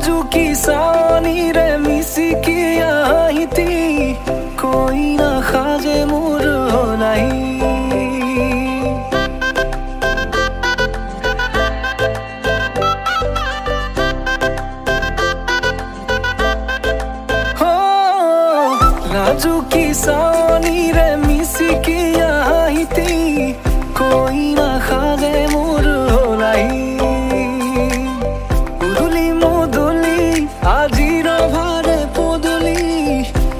नाजुकी सानीरे मिसिकिया हिती कोई ना खाजे मोर नहीं नाजुकी सानीरे मिसिकिया हिती कोई ना खाजे मोर नहीं उदुली मुदुली आजिर भारे पदुली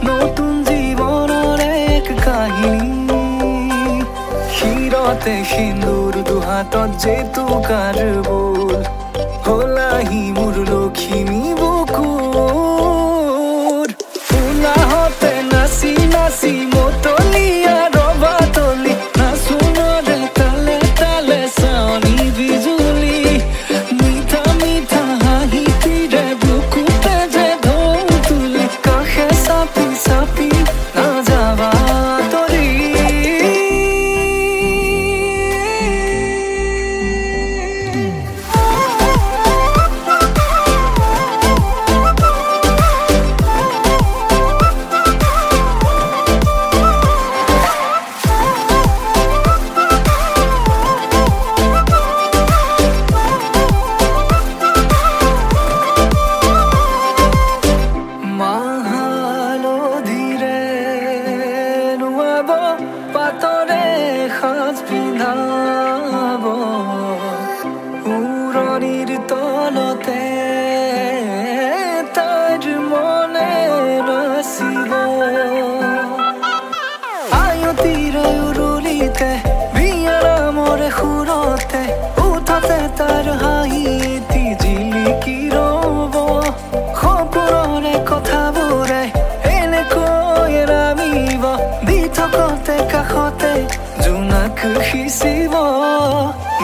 नतुन जीवनर एक काहिनी शिरते सिंदूर दुहातत जेतुकार बोल हलाही मोर लक्ष्मी बुकुर उलाहते नाची नाची मतलिया रबातली नाचुनरे ताले ताले सावनी बिजुली मिठा मिठा हाहितिरे बुकुते जे ढोल तुली काखे चापि चापि नाजाबा तरी পাতরে সাজ পিন্ধাব উৰণিৰ তলতে তাইৰ মনে নাচিব আয়তিৰ উৰুলিতে বিয়াৰ মৰে সুৰতে উঠতে তাৰ হাঁহি এটি জিলিকি ৰব সপোনৰে কথাবোৰে এনেকৈ নামিব দিঠকতে কাষতে জোনাক সিঁচিব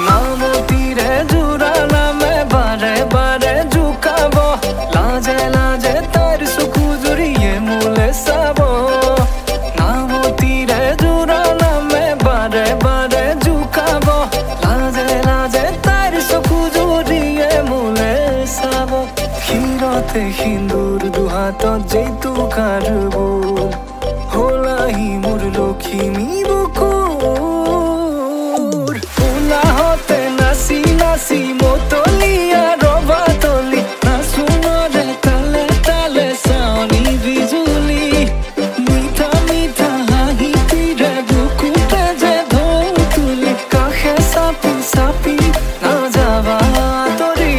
নামতিৰে জোৰা নামে বাৰে বাৰে জোকাব লাজে লাজে তাইৰ চকু জুৰিয়ে মোলে চাব নামতিৰে জোৰা নামে বাৰে বাৰে জোকাব লাজে লাজে তাইৰ চকু জুৰিয়ে মোলে চাব শিৰতে সিন্দুৰ দুহাতত জেতুকাৰ বোল হলাহি মোর লক্ষ্মী বুকুর উলাহতে নাচি নাচি মতলিয়া রবাতলি নাচুনরে তালে তালে সাউনি বিজুলি মিঠা মিঠা হাহিতিরে বুকুতে যে ঢোল তুলি কাষে চাপি চাপি নাযাবা তৰি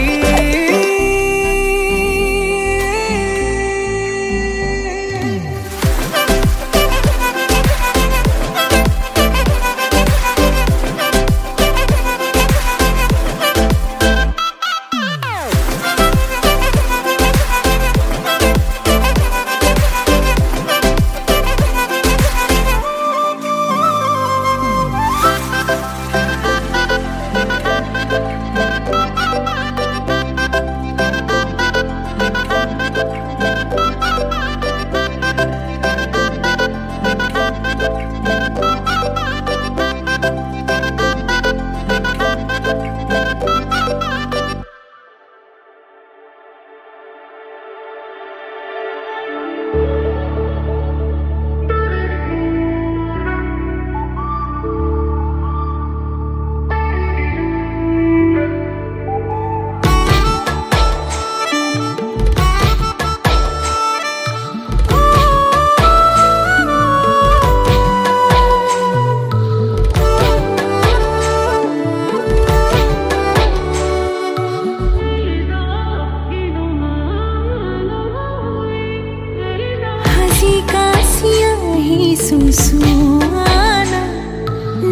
सुसुआना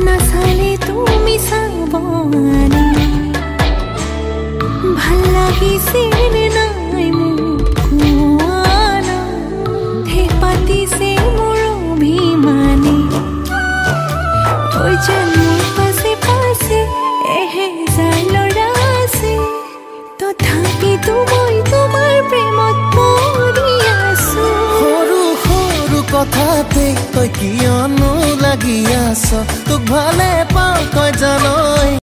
नसाले तुमी साबने ভাল লাগিছিল নাই মুকুৱানা হে পাতিছে মোৰ অভিমানে তই যেন মোৰ পাছে পাছে এহেজাৰ লৰাছে তথাপিতো মই তোমাৰ প্ৰেমত পৰি আছো সৰু সৰু কথাতে তই কিয়নো লাগি আছ তোক ভালে পাওঁ তই জানই